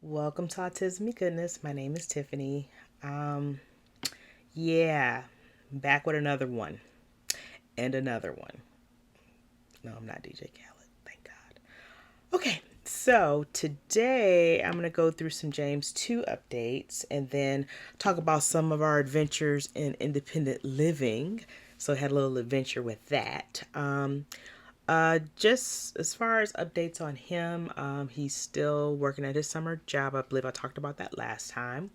Welcome to Autism Goodness. My name is Tiffany. Um, yeah, back with another one and another one. No, I'm not DJ Khaled. Thank God. Okay, so today I'm going to go through some James 2 updates and then talk about some of our adventures in independent living. So I had a little adventure with that. Just as far as updates on him, he's still working at his summer job. I believe I talked about that last time.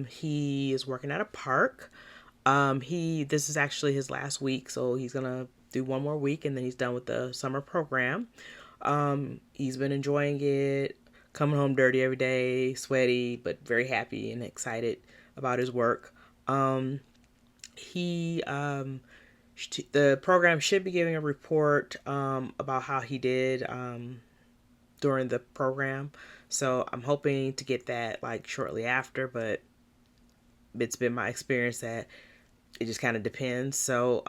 He is working at a park. He this is actually his last week, so he's gonna do one more week and then he's done with the summer program. He's been enjoying it, coming home dirty every day, sweaty, but very happy and excited about his work. He the program should be giving a report about how he did during the program. So I'm hoping to get that like shortly after, but it's been my experience that it just kind of depends. So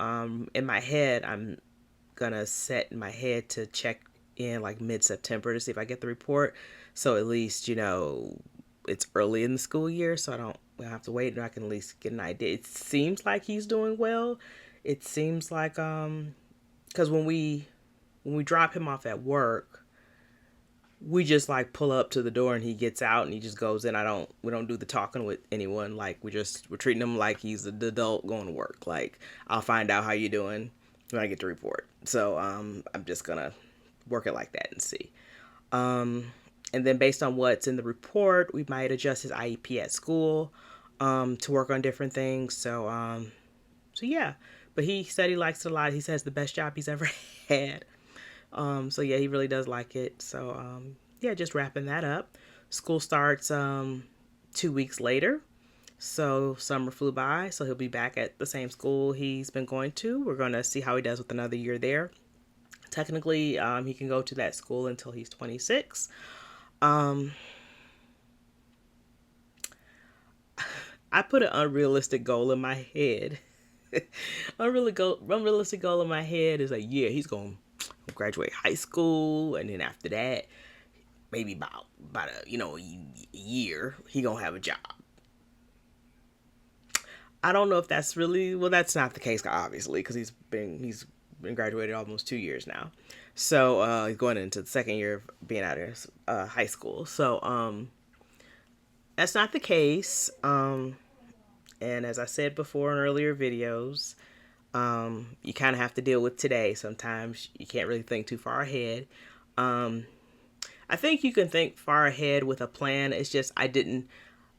in my head, I'm gonna set in my head to check in like mid-September to see if I get the report. So at least it's early in the school year, so I don't have to wait, and I can at least get an idea. It seems like he's doing well. It seems like because when we drop him off at work, we just like pull up to the door and he gets out and he just goes in. We don't do the talking with anyone. Like we're treating him like he's an adult going to work. Like I'll find out how you doing when I get the report. So I'm just gonna work it like that and see. And then based on what's in the report, we might adjust his IEP at school to work on different things. So yeah, but he said he likes it a lot. He says the best job he's ever had. So yeah, he really does like it. So yeah, just wrapping that up. School starts 2 weeks later. So summer flew by. So he'll be back at the same school he's been going to. We're gonna see how he does with another year there. Technically, he can go to that school until he's 26. Um, I put an unrealistic goal in my head. Unrealistic goal in my head is like, yeah, he's gonna graduate high school, and then after that, maybe about a year, he gonna have a job. I don't know if that's really well. That's not the case, obviously, because he's been graduated almost 2 years now. So he's going into the second year of being out of high school. So that's not the case. And as I said before in earlier videos, you kind of have to deal with today. Sometimes you can't really think too far ahead. Um, I think you can think far ahead with a plan. It's just I didn't.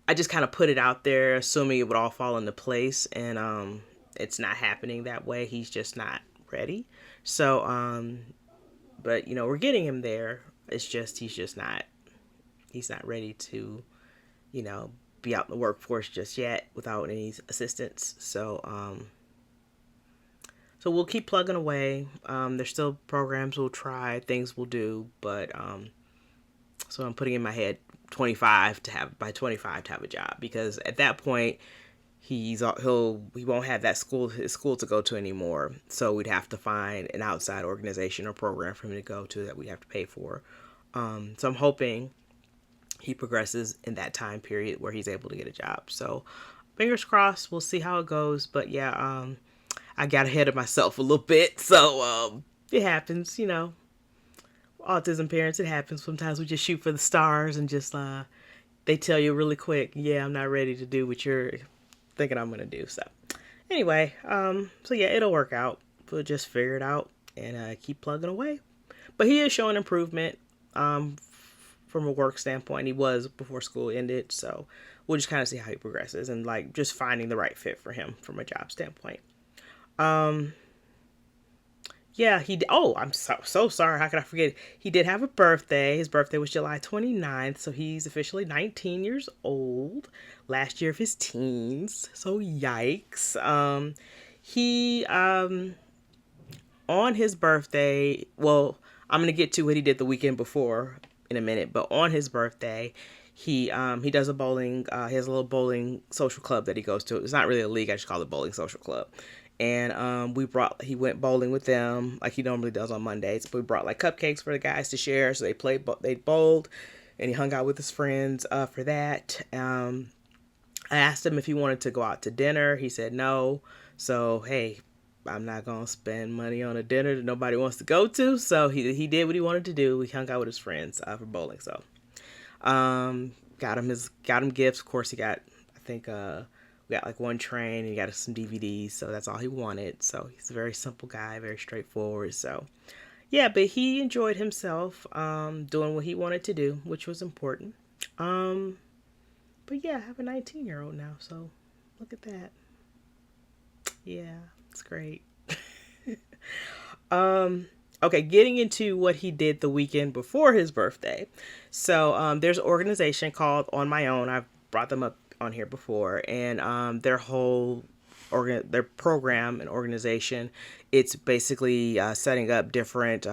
I just kind of put it out there, assuming it would all fall into place, and it's not happening that way. He's just not ready. So, but we're getting him there. It's just he's just not. He's not ready to, you know, be out in the workforce just yet without any assistance. So we'll keep plugging away. There's still programs we'll try, things we'll do, but so I'm putting in my head 25 to have by 25 to have a job, because at that point he won't have his school to go to anymore. So we'd have to find an outside organization or program for him to go to that we'd have to pay for. So I'm hoping he progresses in that time period where he's able to get a job. So fingers crossed. We'll see how it goes. But yeah, I got ahead of myself a little bit. So it happens, autism parents, it happens. Sometimes we just shoot for the stars and just they tell you really quick, yeah, I'm not ready to do what you're thinking I'm gonna do. So anyway, so yeah, it'll work out. We'll just figure it out and keep plugging away. But he is showing improvement from a work standpoint. He was before school ended, so we'll just kind of see how he progresses and like just finding the right fit for him from a job standpoint. Um, Yeah, oh, I'm so sorry. How could I forget? He did have a birthday. His birthday was July 29th, so he's officially 19 years old. Last year of his teens. So yikes. He on his birthday, well, I'm going to get to what he did the weekend before in a minute, but on his birthday, he does a bowling he has a little bowling social club that he goes to. It's not really a league, I just call it bowling social club. And he went bowling with them like he normally does on Mondays. But we brought like cupcakes for the guys to share, so they bowled. and he hung out with his friends for that. I asked him if he wanted to go out to dinner. He said no. So, hey, I'm not going to spend money on a dinner that nobody wants to go to. So he did what he wanted to do. He hung out with his friends for bowling. So, got him gifts. Of course, he got, I think, we got like one train and he got us some DVDs. So that's all he wanted. So he's a very simple guy, very straightforward. So, yeah, but he enjoyed himself, doing what he wanted to do, which was important. Um, but yeah, I have a 19-year-old now, so look at that. Yeah, it's great. Okay, getting into what he did the weekend before his birthday. So, there's an organization called On My Own. I've brought them up on here before, and their whole their program and organization, it's basically setting up different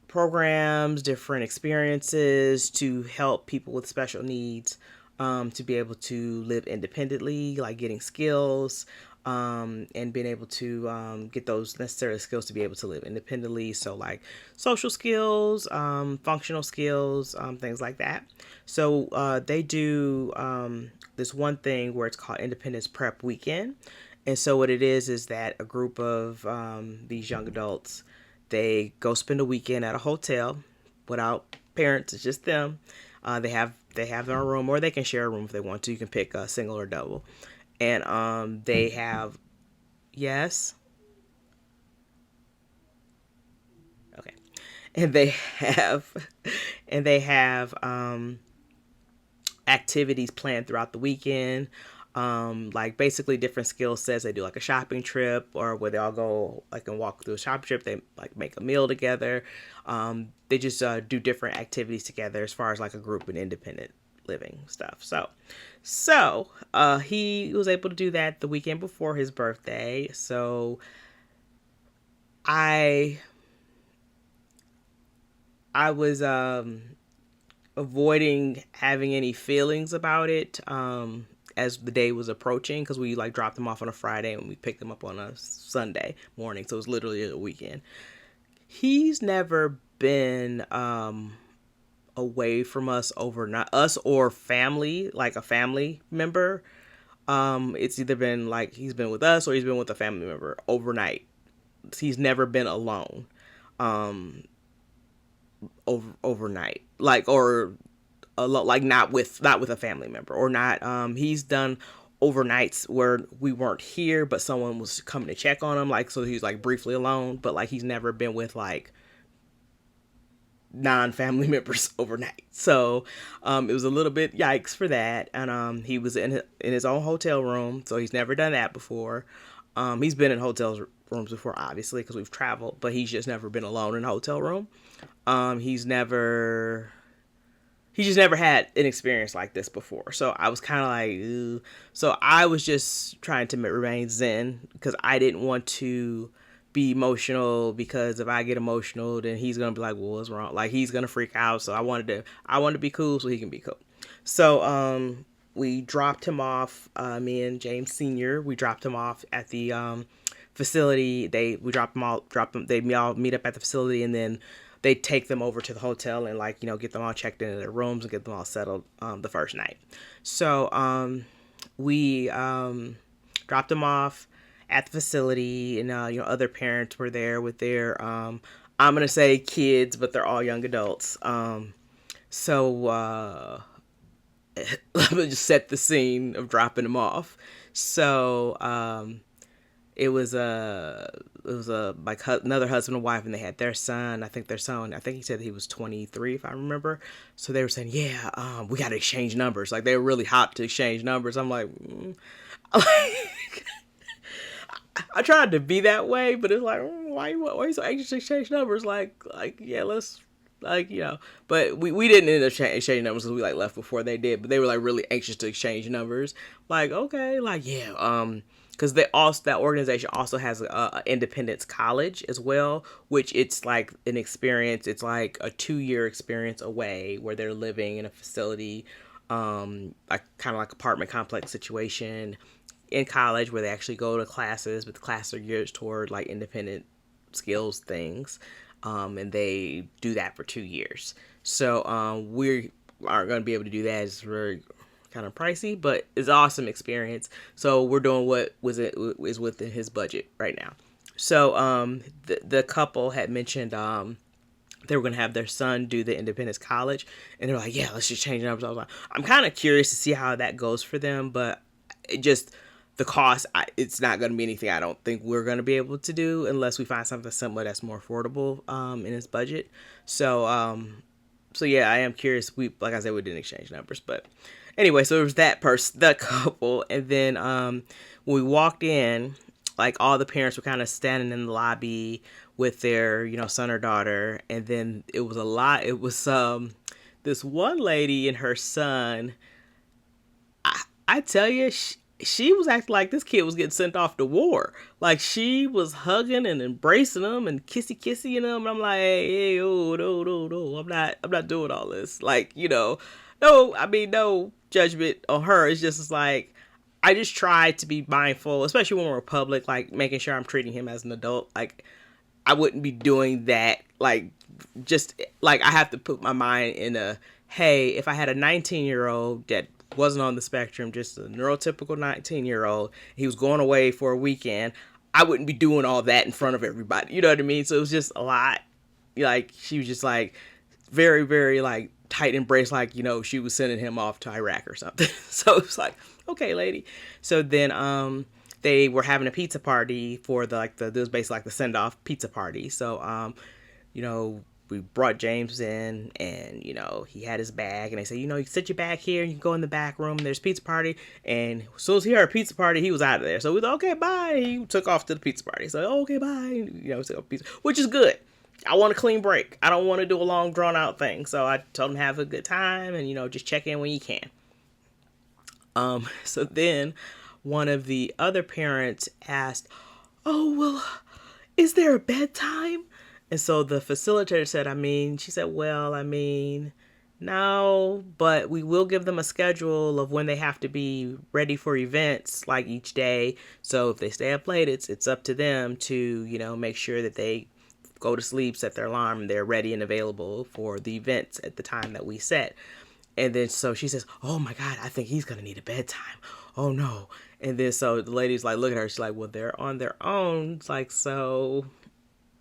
programs, different experiences to help people with special needs to be able to live independently, like getting skills and being able to get those necessary skills to be able to live independently. So, like social skills, functional skills, things like that. So, they do this one thing where it's called Independence Prep Weekend. And so, what it is that a group of these young adults, they go spend a weekend at a hotel without parents. It's just them. They have their own room, or they can share a room if they want to. You can pick a single or double, and they have, yes, okay, and they have and they have activities planned throughout the weekend. Like basically different skill sets. They do like a shopping trip, or where they all go like and walk through a shopping trip. They like make a meal together. They just do different activities together as far as like a group and independent living stuff. So he was able to do that the weekend before his birthday. So I I was avoiding having any feelings about it as the day was approaching, because we like dropped them off on a Friday and we picked them up on a Sunday morning, so it was literally a weekend. He's never been away from us overnight, us or family, like a family member. It's either been like he's been with us or he's been with a family member overnight. He's never been alone. Um, overnight, like, or like not with a family member, or not. He's done overnights where we weren't here but someone was coming to check on him, like, so he's like briefly alone, but like he's never been with like non-family members overnight. So it was a little bit yikes for that. And he was in his own hotel room, so he's never done that before. He's been in hotel rooms before, obviously, because we've traveled, but he's just never been alone in a hotel room. He's never he just never had an experience like this before. So I was kind of like, ew. So I was just trying to remain zen, because I didn't want to be emotional, because if I get emotional, then he's gonna be like, well, what's wrong? Like, he's gonna freak out. So I wanted to be cool so he can be cool. So we dropped him off. Me and James Senior, we dropped him off at the facility. We dropped them. They all meet up at the facility, and then they take them over to the hotel and, like, get them all checked into their rooms and get them all settled the first night. So we dropped them off at the facility, and other parents were there with their I'm gonna say kids, but they're all young adults. So let me just set the scene of dropping them off. So it was a like another husband and wife, and they had their son. I think he said he was 23, if I remember. So they were saying, yeah, we got to exchange numbers. Like, they were really hot to exchange numbers. I'm like, I tried to be that way, but it's like, why are you so anxious to exchange numbers? Like, yeah, let's, like, but we didn't end up exchanging numbers, because we like left before they did. But they were like really anxious to exchange numbers. Like, okay, like, yeah, because that organization also has a Independence College as well, which it's like an experience. It's like a 2-year experience away, where they're living in a facility, like kind of like apartment complex situation in college, where they actually go to classes, but the classes are geared toward like independent skills things, and they do that for 2 years. So we aren't going to be able to do that. It's very kind of pricey, but it's an awesome experience. So we're doing what is within his budget right now. So the couple had mentioned they were going to have their son do the Independence College, and they're like, yeah, let's just change numbers. I was like, I'm kind of curious to see how that goes for them, but it just the cost, it's not going to be anything I don't think we're going to be able to do unless we find something similar that's more affordable in his budget. So so yeah, I am curious. We, like I said, we didn't exchange numbers, but anyway, so it was that person, the couple, and then when we walked in, like all the parents were kind of standing in the lobby with their, son or daughter, and then it was a lot. It was this one lady and her son. I tell you, she was acting like this kid was getting sent off to war. Like she was hugging and embracing him and kissing him. And I'm like, hey, oh, no. I'm not doing all this. Like, no, I mean, no judgment on her. It's just like, I just try to be mindful, especially when we're public, like making sure I'm treating him as an adult. Like, I wouldn't be doing that. Like, just like I have to put my mind in hey, if I had a 19-year-old that wasn't on the spectrum, just a neurotypical 19-year-old, he was going away for a weekend, I wouldn't be doing all that in front of everybody. You know what I mean? So it was just a lot. Like, she was just like very, very like tight embrace, like, she was sending him off to Iraq or something. So it was like, okay, lady. So then they were having a pizza party for this was basically like the send off pizza party. So we brought James in, and he had his bag, and they said, you sit your bag here, you can go in the back room, there's pizza party. And as soon as he heard pizza party, he was out of there. So we thought, okay, bye. He took off to the pizza party. So okay, bye. Pizza, which is good. I want a clean break. I don't want to do a long drawn out thing. So I told him have a good time, and just check in when you can. So then one of the other parents asked, oh, well, is there a bedtime? And so the facilitator said, she said, well, no, but we will give them a schedule of when they have to be ready for events, like each day. So if they stay up late, it's up to them to, make sure that they go to sleep, set their alarm, and they're ready and available for the events at the time that we set. And then so she says, oh my God, I think he's going to need a bedtime. Oh no. And then so the lady's like, look at her. She's like, well, they're on their own. It's like, so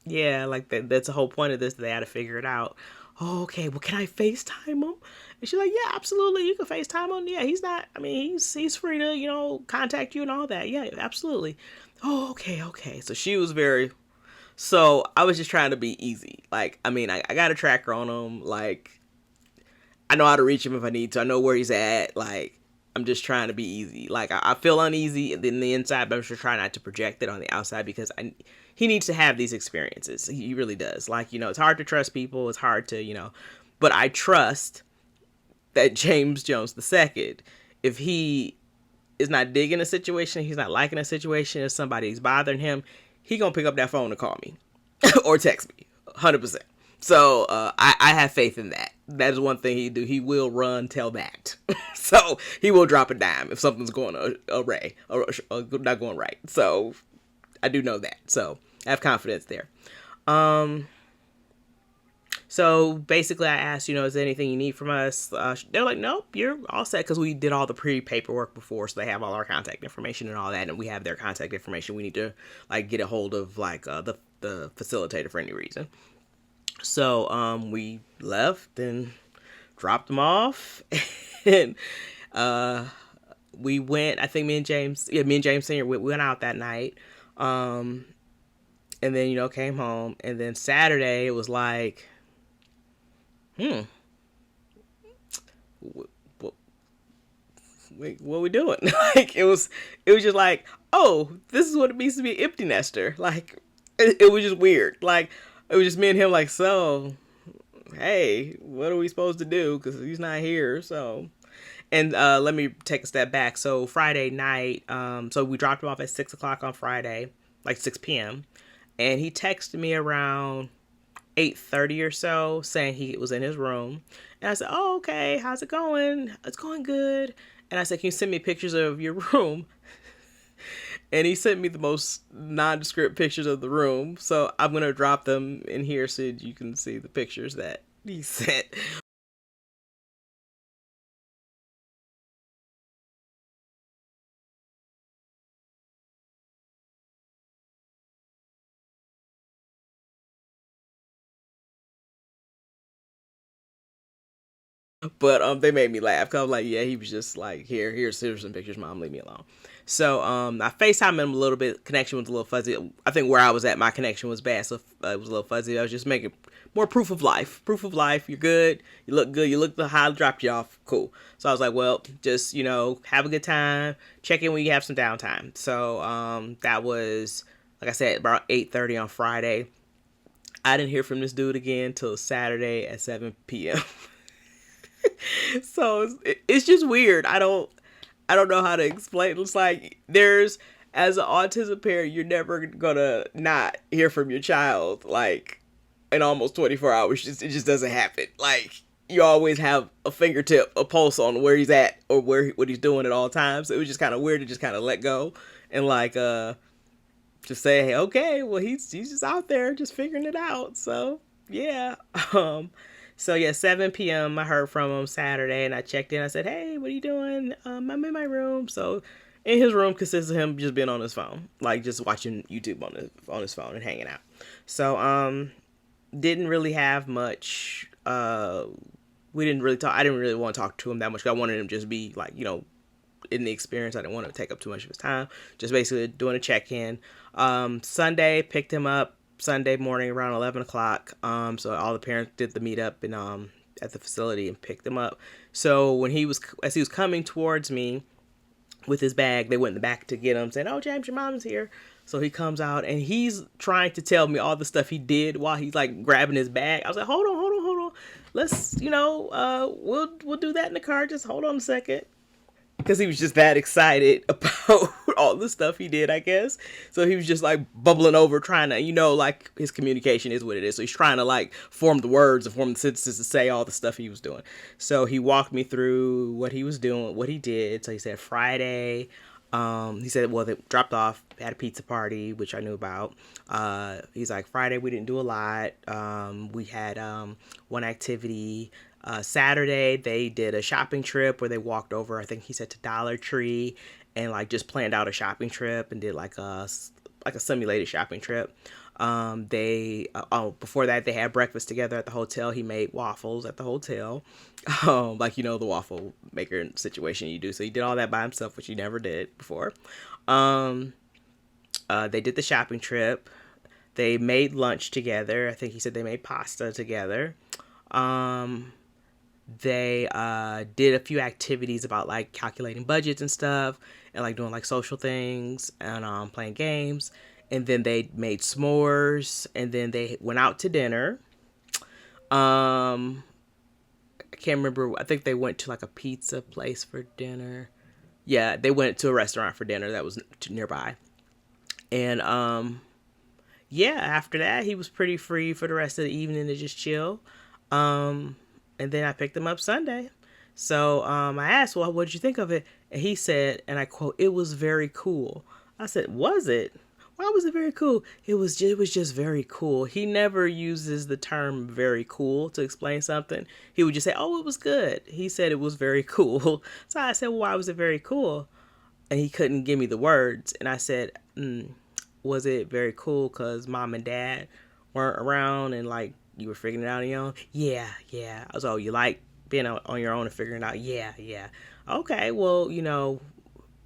yeah, like that's the whole point of this. They had to figure it out. Oh, okay, well, can I FaceTime him? And she's like, yeah, absolutely. You can FaceTime him. Yeah, he's free to, contact you and all that. Yeah, absolutely. Oh, okay. So she was so I was just trying to be easy. Like, I got a tracker on him. Like, I know how to reach him if I need to. I know where he's at. Like, I'm just trying to be easy. Like, I feel uneasy in the inside, but I'm just trying not to project it on the outside because he needs to have these experiences. He really does. Like, it's hard to trust people. It's hard to, but I trust that James Jones II, if he is not digging a situation, he's not liking a situation, if somebody's bothering him, he gonna pick up that phone and call me or text me 100%. So I have faith in that. That is one thing he do. He will run, tell that. So he will drop a dime if something's going array or not going right. So I do know that. So I have confidence there. So basically I asked, is there anything you need from us? They're like, nope, you're all set, because we did all the pre-paperwork before, so they have all our contact information and all that, and we have their contact information. We need to like get a hold of like the facilitator for any reason. So we left and dropped them off, and we went. I think me and James Senior, we went out that night, and then came home, and then Saturday it was like, what we doing? Like it was just like, oh, this is what it means to be an empty nester. Like it was just weird. Like it was just me and him. Like, so, hey, what are we supposed to do? Because he's not here. So, and let me take a step back. So Friday night, so we dropped him off at 6:00 on Friday, like 6 p.m. And he texted me around 8:30 or so saying he was in his room. And I said, oh, okay, how's it going? It's going good. And I said, can you send me pictures of your room? And he sent me the most nondescript pictures of the room. So I'm going to drop them in here so you can see the pictures that He said, but they made me laugh because I was like, yeah, he was just like, here's some pictures, mom, leave me alone. So I FaceTime him a little bit. Connection was a little fuzzy. I think where I was at, my connection was bad, so it was a little fuzzy. I was just making more proof of life. Proof of life. You're good. You look good. You look the how I dropped you off. Cool. So I was like, well, just have a good time. Check in when you have some downtime. So that was, like I said, about 8:30 on Friday. I didn't hear from this dude again till Saturday at 7 p.m. So it's just weird. I don't know how to explain. It's like as an autism parent, you're never gonna not hear from your child like in almost 24 hours. It just doesn't happen. Like you always have a fingertip, a pulse on where he's at or what he's doing at all times. So it was just kind of weird to just kind of let go and like just say, hey, okay, well he's just out there just figuring it out. So yeah. So yeah, 7 p.m. I heard from him Saturday, and I checked in. I said, "Hey, what are you doing?" I'm in my room. So, in his room consists of him just being on his phone, like just watching YouTube on his phone and hanging out. So, didn't really have much. We didn't really talk. I didn't really want to talk to him that much. 'Cause I wanted him to just be like, in the experience. I didn't want to take up too much of his time. Just basically doing a check in. Sunday picked him up Sunday morning around 11 o'clock. So all the parents did the meetup and at the facility and picked him up. So as he was coming towards me with his bag, they went in the back to get him, saying, "Oh, James, your mom's here." So he comes out and he's trying to tell me all the stuff he did while he's like grabbing his bag. I was like, "Hold on, hold on, hold on. Let's, we'll do that in the car. Just hold on a second." Because he was just that excited about all the stuff he did, I guess. So he was just like bubbling over, trying to, like his communication is what it is. So he's trying to like form the words and form the sentences to say all the stuff he was doing. So he walked me through what he was doing, what he did. So he said Friday. He said, well, they dropped off, had a pizza party, which I knew about. He's like, Friday, we didn't do a lot. We had one activity. Saturday, they did a shopping trip where they walked over, I think he said, to Dollar Tree and like just planned out a shopping trip and did like a simulated shopping trip. Before that they had breakfast together at the hotel. He made waffles at the hotel, like the waffle maker situation you do. So he did all that by himself, which he never did before. They did the shopping trip. They made lunch together. I think he said they made pasta together. They did a few activities about like calculating budgets and stuff and like doing like social things and playing games. And then they made s'mores and then they went out to dinner. I can't remember. I think they went to like a pizza place for dinner. Yeah, they went to a restaurant for dinner that was nearby. And yeah, after that he was pretty free for the rest of the evening to just chill. Um and then I picked him up Sunday. So I asked, well, what did you think of it? And he said, and I quote, "It was very cool." I said, "Was it? Why was it very cool?" It was just very cool. He never uses the term very cool to explain something. He would just say, "Oh, it was good." He said it was very cool. So I said, well, why was it very cool? And he couldn't give me the words. And I said, was it very cool because mom and dad weren't around and like you were figuring it out on your own? Yeah, yeah. I was, oh, you like being on your own and figuring it out? Yeah, yeah. Okay, well,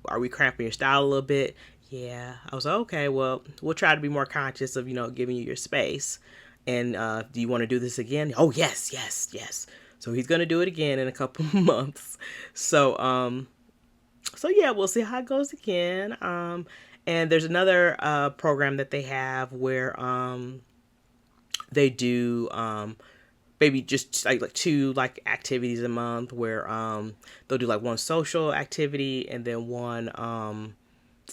are we cramping your style a little bit? Yeah. I was like, okay, well, we'll try to be more conscious of, giving you your space. And do you want to do this again? Oh, yes, yes, yes. So he's going to do it again in a couple months. So yeah, we'll see how it goes again. And there's another program that they have where they do maybe just like two like activities a month where they'll do like one social activity and then one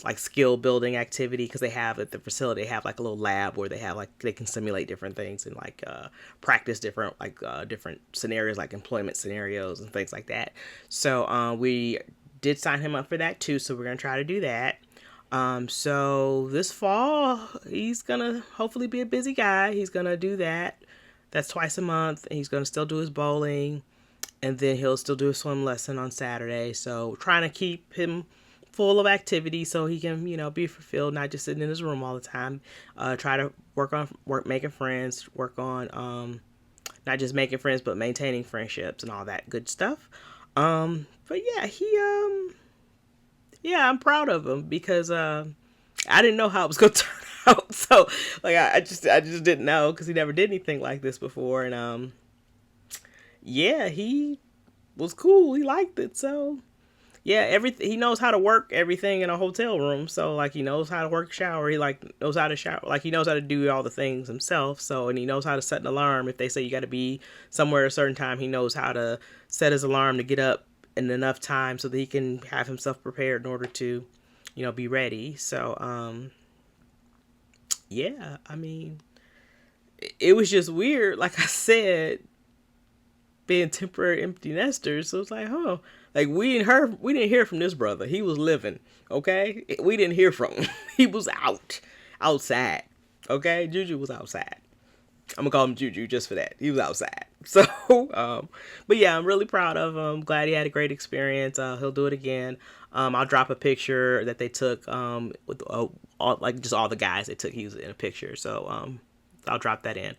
like skill building activity, because they have at the facility they have like a little lab where they have like they can simulate different things and like practice different different scenarios like employment scenarios and things like that. So we did sign him up for that too, so we're gonna try to do that. So this fall he's gonna hopefully be a busy guy. He's gonna do that That's twice a month. And he's going to still do his bowling, and then he'll still do a swim lesson on Saturday. So trying to keep him full of activity so he can, be fulfilled, not just sitting in his room all the time. Try to work making friends, work on not just making friends but maintaining friendships and all that good stuff. But yeah, I'm proud of him because I didn't know how it was gonna turn out. So like I just didn't know because he never did anything like this before, and yeah, he was cool. He liked it. So yeah, everything, he knows how to work everything in a hotel room. So like he knows how to work shower. He like knows how to shower. Like he knows how to do all the things himself. So, and he knows how to set an alarm. If they say you got to be somewhere at a certain time, he knows how to set his alarm to get up in enough time so that he can have himself prepared in order to, be ready. So yeah, I mean, it was just weird. Like I said, being temporary empty nesters. So it's like, huh? Like we didn't hear from this brother. He was living, okay? We didn't hear from him. He was outside, okay? Juju was outside. I'm gonna call him Juju just for that. He was outside. So, but yeah, I'm really proud of him. Glad he had a great experience. He'll do it again. I'll drop a picture that they took with just all the guys they took. He was in a picture, so I'll drop that in.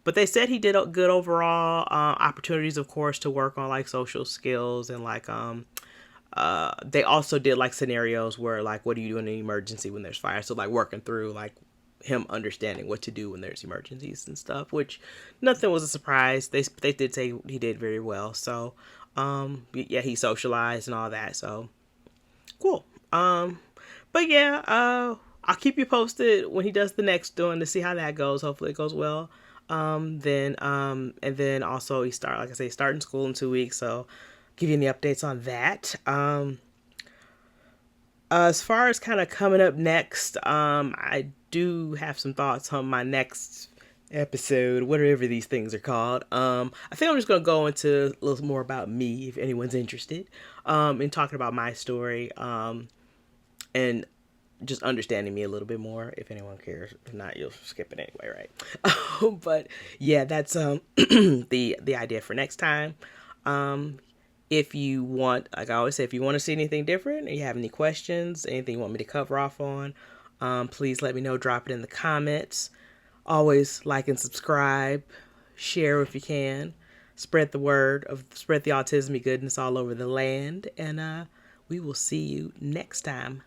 But they said he did good overall. Opportunities, of course, to work on like social skills and like they also did like scenarios where like what do you do in an emergency when there's fire? So like working through like him understanding what to do when there's emergencies and stuff, which nothing was a surprise. They did say he did very well. So yeah, he socialized and all that. So cool. But yeah, I'll keep you posted when he does the next one to see how that goes. Hopefully it goes well. And then also he starting school in 2 weeks, so give you any updates on that. As far as kind of coming up next, I do have some thoughts on my next episode, whatever these things are called. I think I'm just gonna go into a little more about me if anyone's interested, in talking about my story, and just understanding me a little bit more. If anyone cares, if not, you'll skip it anyway, right? But yeah, that's the idea for next time. If you want, like I always say, if you want to see anything different, or you have any questions, anything you want me to cover off on, please let me know. Drop it in the comments. Always like and subscribe, share if you can, spread the word spread the autism goodness all over the land, and we will see you next time.